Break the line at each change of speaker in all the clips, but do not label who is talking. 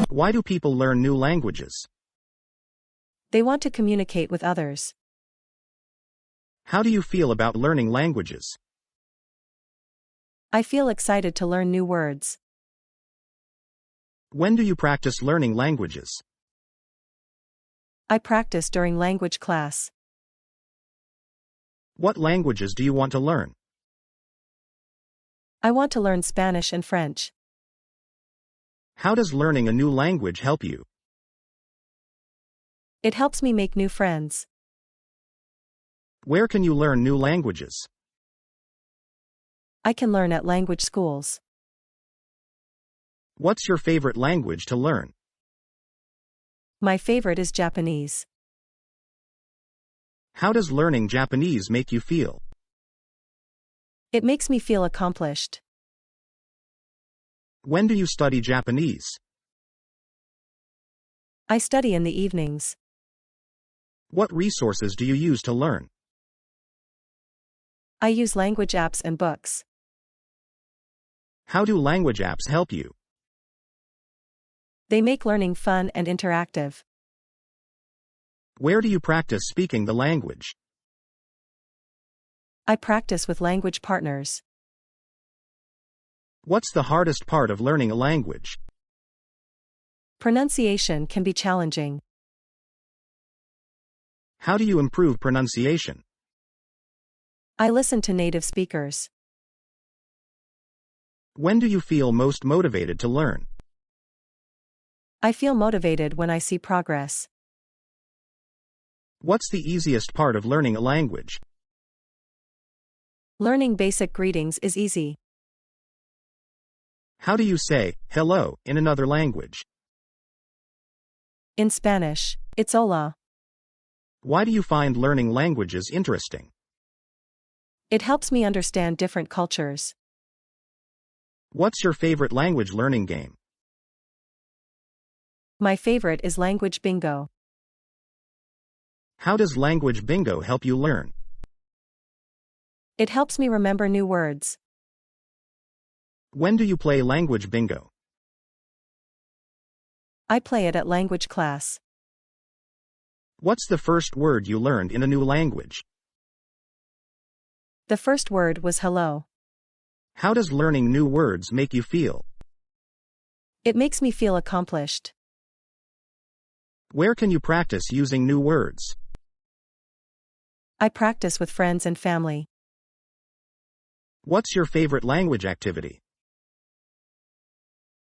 Why do people learn new languages?
They want to communicate with others.
How do you feel about learning languages?
I feel excited to learn new words.
When do you practice learning languages?
I practice during language class.
What languages do you want to learn?
I want to learn Spanish and French.
How does learning a new language help you?
It helps me make new friends.
Where can you learn new languages?
I can learn at language schools.
What's your favorite language to learn?
My favorite is Japanese.
How does learning Japanese make you feel?
It makes me feel accomplished.
When do you study Japanese?
I study in the evenings.
What resources do you use to learn?
I use language apps and books.
How do language apps help you?
They make learning fun and interactive.
Where do you practice speaking the language?
I practice with language partners.
What's the hardest part of learning a language?
Pronunciation can be challenging.
How do you improve pronunciation?
I listen to native speakers.
When do you feel most motivated to learn?
I feel motivated when I see progress.
What's the easiest part of learning a language?
Learning basic greetings is easy.
How do you say, hello, in another language?
In Spanish, it's hola.
Why do you find learning languages interesting?
It helps me understand different cultures.
What's your favorite language learning game?
My favorite is Language Bingo.
How does Language Bingo help you learn?
It helps me remember new words.
When do you play Language Bingo?
I play it at language class.
What's the first word you learned in a new language?
The first word was hello.
How does learning new words make you feel?
It makes me feel accomplished.
Where can you practice using new words?
I practice with friends and family.
What's your favorite language activity?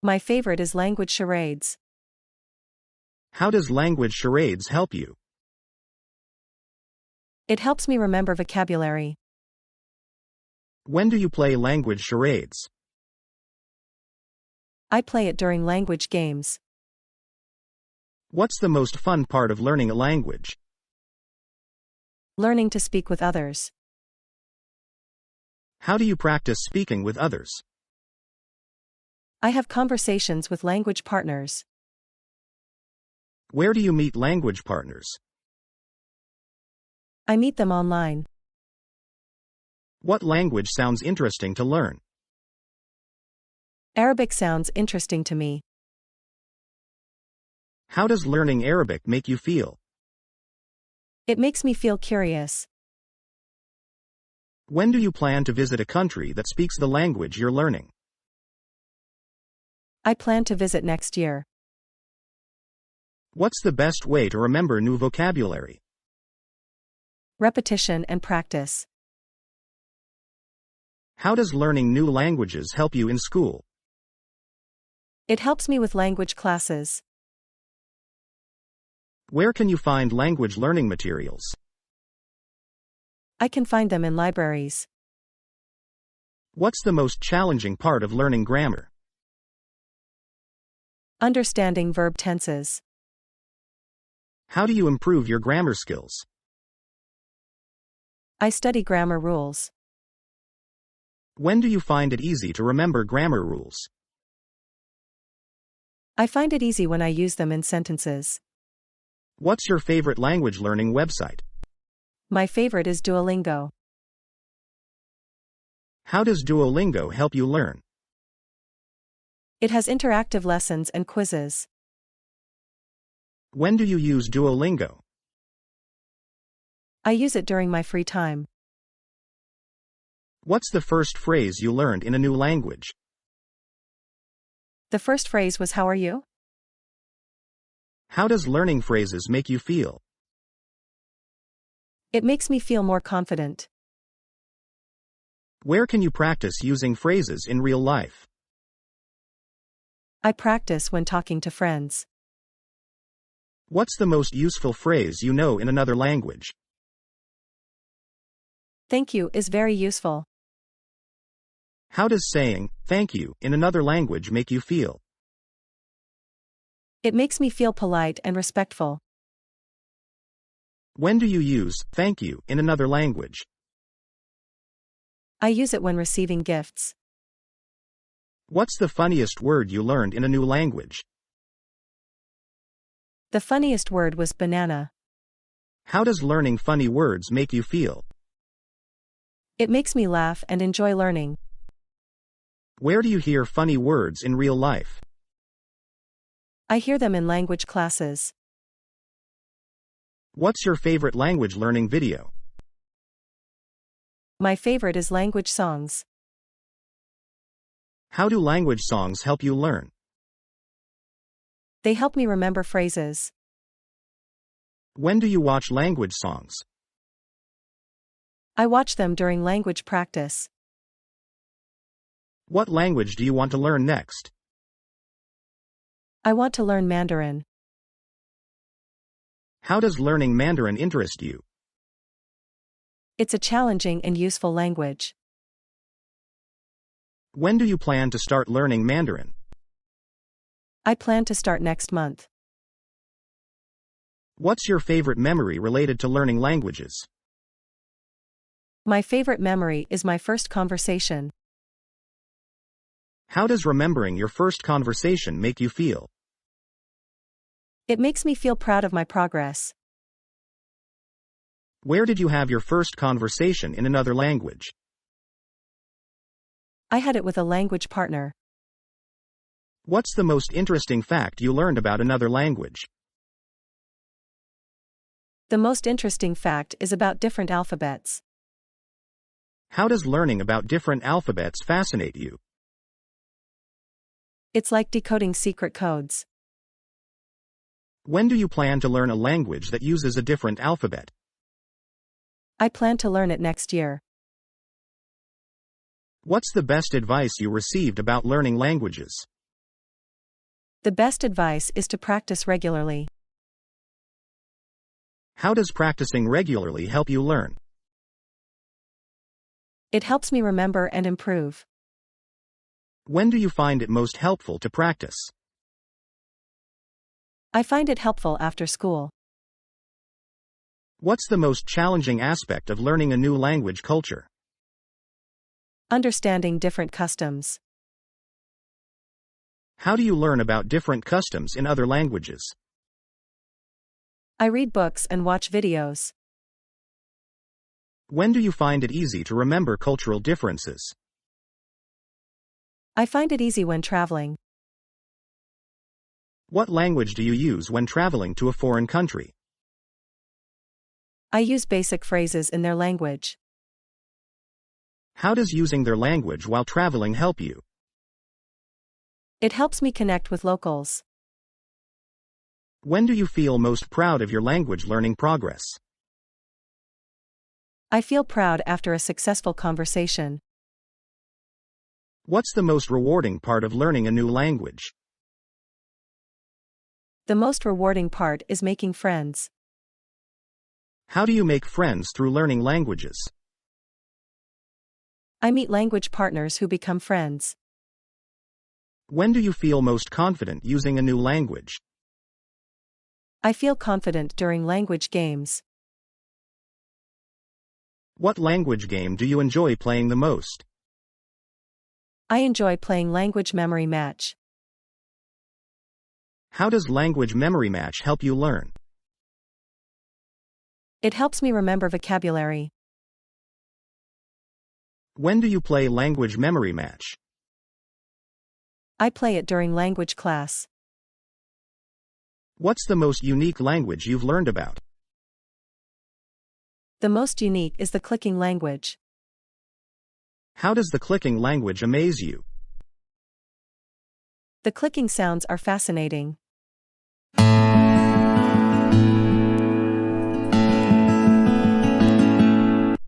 My favorite is language charades.
How does language charades help you?
It helps me remember vocabulary.
When do you play language charades?
I play it during language games.
What's the most fun part of learning a language?
Learning to speak with others.
How do you practice speaking with others?
I have conversations with language partners.
Where do you meet language partners?
I meet them online.
What language sounds interesting to learn?
Arabic sounds interesting to me.
How does learning Arabic make you feel?
It makes me feel curious.
When do you plan to visit a country that speaks the language you're learning?
I plan to visit next year.
What's the best way to remember new vocabulary?
Repetition and practice.
How does learning new languages help you in school?
It helps me with language classes.
Where can you find language learning materials?
I can find them in libraries.
What's the most challenging part of learning grammar?
Understanding verb tenses.
How do you improve your grammar skills?
I study grammar rules.
When do you find it easy to remember grammar rules?
I find it easy when I use them in sentences.
What's your favorite language learning website?
My favorite is Duolingo.
How does Duolingo help you learn?
It has interactive lessons and quizzes.
When do you use Duolingo?
I use it during my free time.
What's the first phrase you learned in a new language?
The first phrase was "How are you?"
How does learning phrases make you feel?
It makes me feel more confident.
Where can you practice using phrases in real life?
I practice when talking to friends.
What's the most useful phrase you know in another language?
Thank you is very useful.
How does saying, thank you, in another language make you feel?
It makes me feel polite and respectful.
When do you use, thank you, in another language?
I use it when receiving gifts.
What's the funniest word you learned in a new language?
The funniest word was banana.
How does learning funny words make you feel?
It makes me laugh and enjoy learning.
Where do you hear funny words in real life?
I hear them in language classes.
What's your favorite language learning video?
My favorite is language songs.
How do language songs help you learn?
They help me remember phrases.
When do you watch language songs?
I watch them during language practice.
What language do you want to learn next?
I want to learn Mandarin.
How does learning Mandarin interest you?
It's a challenging and useful language.
When do you plan to start learning Mandarin?
I plan to start next month.
What's your favorite memory related to learning languages?
My favorite memory is my first conversation.
How does remembering your first conversation make you feel?
It makes me feel proud of my progress.
Where did you have your first conversation in another language?
I had it with a language partner.
What's the most interesting fact you learned about another language?
The most interesting fact is about different alphabets.
How does learning about different alphabets fascinate you?
It's like decoding secret codes.
When do you plan to learn a language that uses a different alphabet?
I plan to learn it next year.
What's the best advice you received about learning languages?
The best advice is to practice regularly.
How does practicing regularly help you learn?
It helps me remember and improve.
When do you find it most helpful to practice?
I find it helpful after school.
What's the most challenging aspect of learning a new language culture?
Understanding different customs.
How do you learn about different customs in other languages?
I read books and watch videos.
When do you find it easy to remember cultural differences?
I find it easy when traveling.
What language do you use when traveling to a foreign country?
I use basic phrases in their language.
How does using their language while traveling help you?
It helps me connect with locals.
When do you feel most proud of your language learning progress?
I feel proud after a successful conversation.
What's the most rewarding part of learning a new language?
The most rewarding part is making friends.
How do you make friends through learning languages?
I meet language partners who become friends.
When do you feel most confident using a new language?
I feel confident during language games.
What language game do you enjoy playing the most?
I enjoy playing Language Memory Match.
How does Language Memory Match help you learn?
It helps me remember vocabulary.
When do you play language memory match?
I play it during language class.
What's the most unique language you've learned about?
The most unique is the clicking language.
How does the clicking language amaze you?
The clicking sounds are fascinating.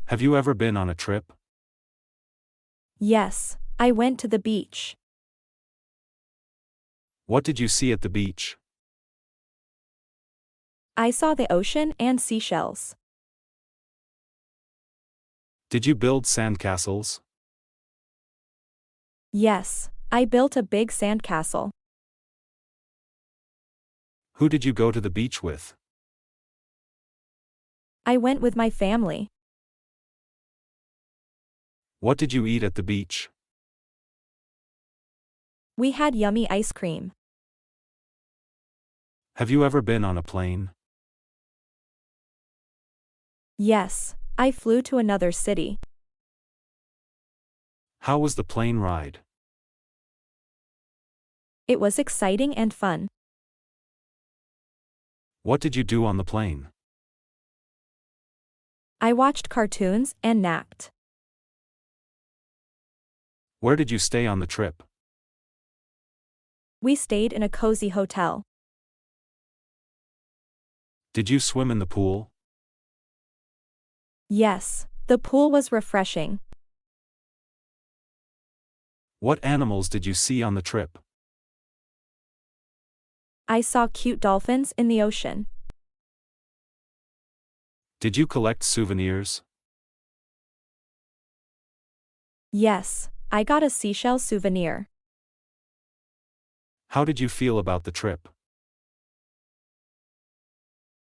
Have you ever been on a trip?
Yes, I went to the beach.
What did you see at the beach?
I saw the ocean and seashells.
Did you build sandcastles?
Yes, I built a big sandcastle.
Who did you go to the beach with?
I went with my family.
What did you eat at the beach?
We had yummy ice cream.
Have you ever been on a plane?
Yes, I flew to another city.
How was the plane ride?
It was exciting and fun.
What did you do on the plane?
I watched cartoons and napped.
Where did you stay on the trip?
We stayed in a cozy hotel.
Did you swim in the pool?
Yes, the pool was refreshing.
What animals did you see on the trip?
I saw cute dolphins in the ocean.
Did you collect souvenirs?
Yes, I got a seashell souvenir.
How did you feel about the trip?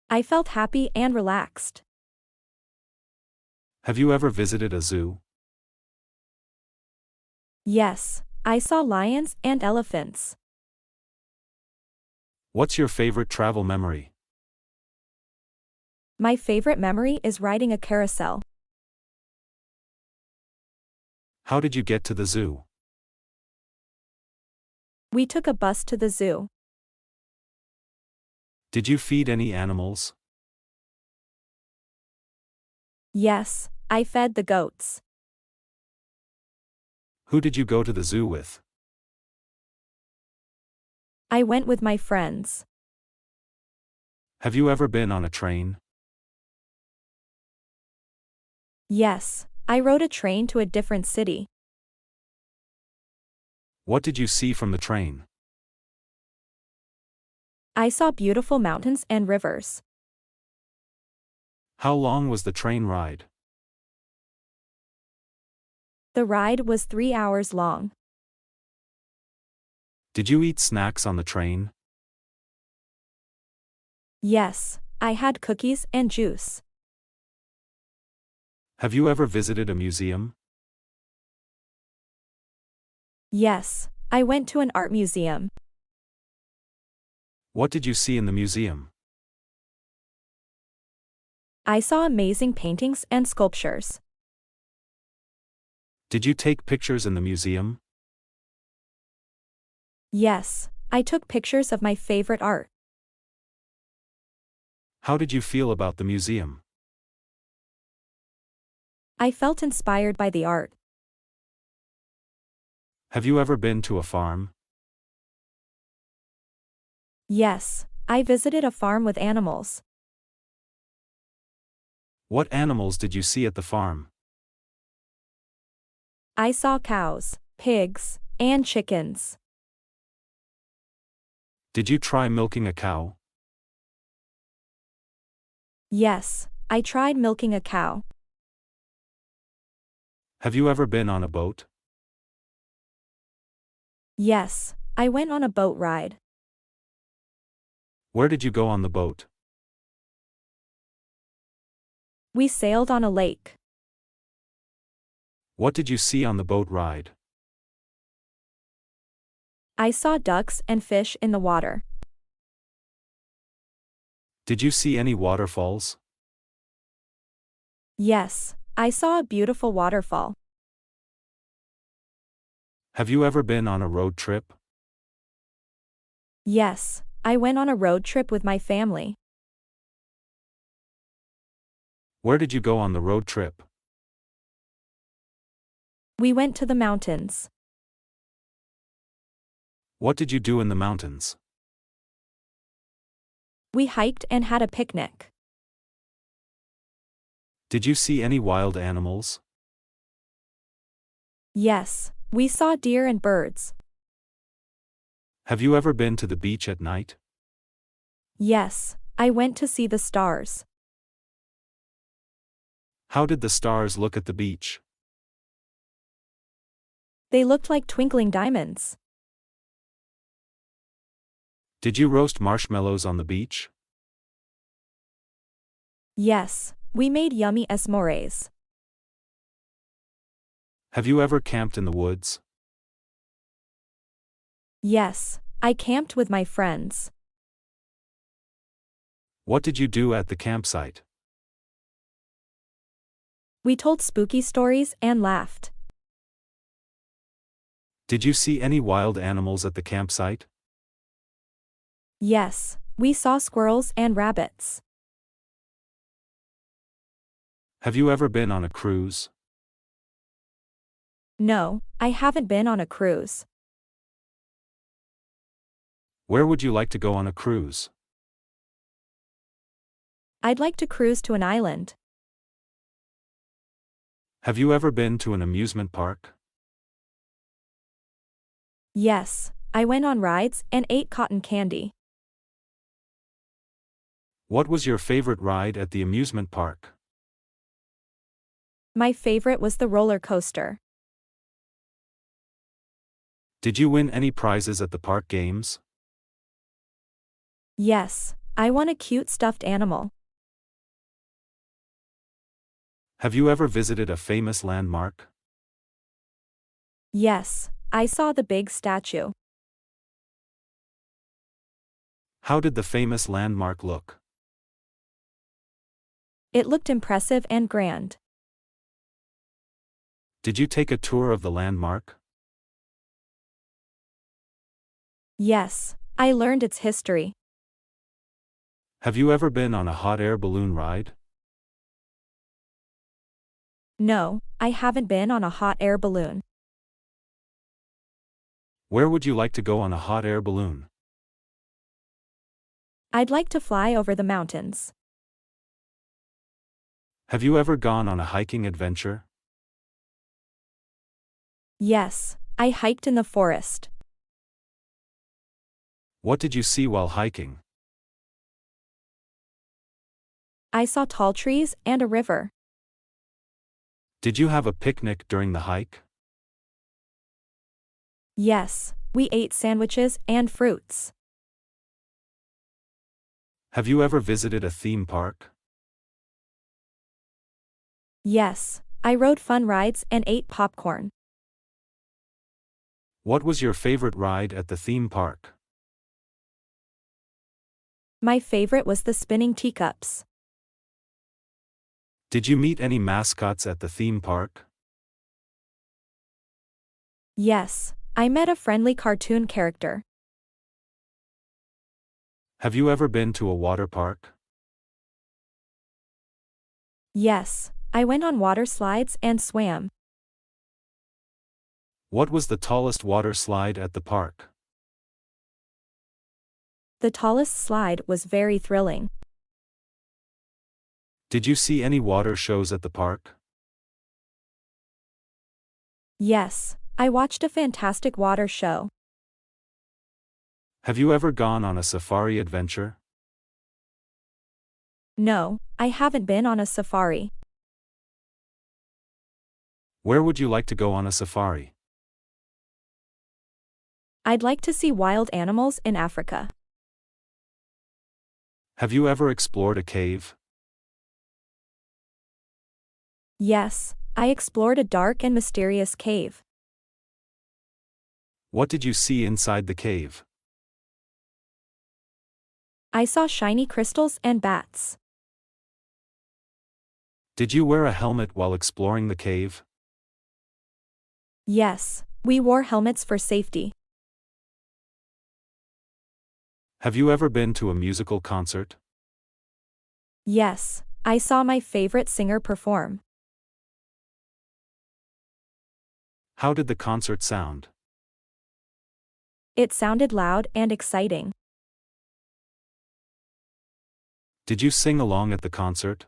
I felt happy and relaxed.
Have you ever visited a zoo?
Yes, I saw lions and elephants.
What's your favorite travel memory?
My favorite memory is riding a carousel.
How did you get to the zoo?
We took a bus to the zoo.
Did you feed any animals?
Yes, I fed the goats.
Who did you go to the zoo with?
I went with my friends.
Have you ever been on a train?
Yes, I rode a train to a different city.
What did you see from the train?
I saw beautiful mountains and rivers.
How long was the train ride?
The ride was 3 hours long.
Did you eat snacks on the train?
Yes, I had cookies and juice.
Have you ever visited a museum?
Yes, I went to an art museum.
What did you see in the museum?
I saw amazing paintings and sculptures.
Did you take pictures in the museum?
Yes, I took pictures of my favorite art.
How did you feel about the museum?
I felt inspired by the art.
Have you ever been to a farm?
Yes, I visited a farm with animals.
What animals did you see at the farm?
I saw cows, pigs, and chickens.
Did you try milking a cow?
Yes, I tried milking a cow.
Have you ever been on a boat?
Yes, I went on a boat ride.
Where did you go on the boat?
We sailed on a lake.
What did you see on the boat ride?
I saw ducks and fish in the water.
Did you see any waterfalls?
Yes, I saw a beautiful waterfall.
Have you ever been on a road trip?
Yes, I went on a road trip with my family.
Where did you go on the road trip?
We went to the mountains.
What did you do in the mountains?
We hiked and had a picnic.
Did you see any wild animals?
Yes, we saw deer and birds.
Have you ever been to the beach at night?
Yes, I went to see the stars.
How did the stars look at the beach?
They looked like twinkling diamonds.
Did you roast marshmallows on the beach?
Yes, we made yummy s'mores.
Have you ever camped in the woods?
Yes, I camped with my friends.
What did you do at the campsite?
We told spooky stories and laughed.
Did you see any wild animals at the campsite?
Yes, we saw squirrels and rabbits.
Have you ever been on a cruise?
No, I haven't been on a cruise.
Where would you like to go on a cruise?
I'd like to cruise to an island.
Have you ever been to an amusement park?
Yes, I went on rides and ate cotton candy.
What was your favorite ride at the amusement park?
My favorite was the roller coaster.
Did you win any prizes at the park games?
Yes, I won a cute stuffed animal.
Have you ever visited a famous landmark?
Yes, I saw the big statue.
How did the famous landmark look?
It looked impressive and grand.
Did you take a tour of the landmark?
Yes, I learned its history.
Have you ever been on a hot air balloon ride?
No, I haven't been on a hot air balloon.
Where would you like to go on a hot air balloon?
I'd like to fly over the mountains.
Have you ever gone on a hiking adventure?
Yes, I hiked in the forest.
What did you see while hiking?
I saw tall trees and a river.
Did you have a picnic during the hike?
Yes, we ate sandwiches and fruits.
Have you ever visited a theme park?
Yes, I rode fun rides and ate popcorn.
What was your favorite ride at the theme park?
My favorite was the spinning teacups.
Did you meet any mascots at the theme park?
Yes, I met a friendly cartoon character.
Have you ever been to a water park?
Yes, I went on water slides and swam.
What was the tallest water slide at the park?
The tallest slide was very thrilling.
Did you see any water shows at the park?
Yes, I watched a fantastic water show.
Have you ever gone on a safari adventure?
No, I haven't been on a safari.
Where would you like to go on a safari?
I'd like to see wild animals in Africa.
Have you ever explored a cave?
Yes, I explored a dark and mysterious cave.
What did you see inside the cave?
I saw shiny crystals and bats.
Did you wear a helmet while exploring the cave?
Yes, We wore helmets for safety.
Have you ever been to a musical concert?
Yes, I saw my favorite singer perform.
How did the concert sound?
It sounded loud and exciting.
Did you sing along at the concert?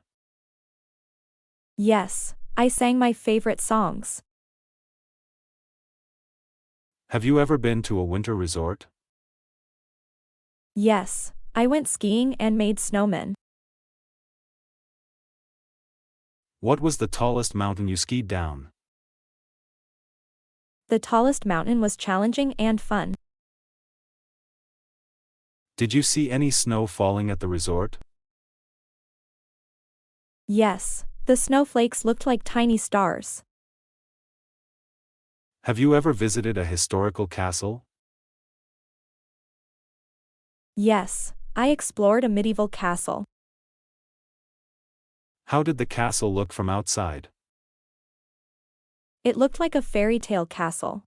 Yes, I sang my favorite songs.
Have you ever been to a winter resort?
Yes, I went skiing and made snowmen.
What was the tallest mountain you skied down?
The tallest mountain was challenging and fun.
Did you see any snow falling at the resort?
Yes, the snowflakes looked like tiny stars.
Have you ever visited a historical castle?
Yes, I explored a medieval castle.
How did the castle look from outside?
It looked like a fairy tale castle.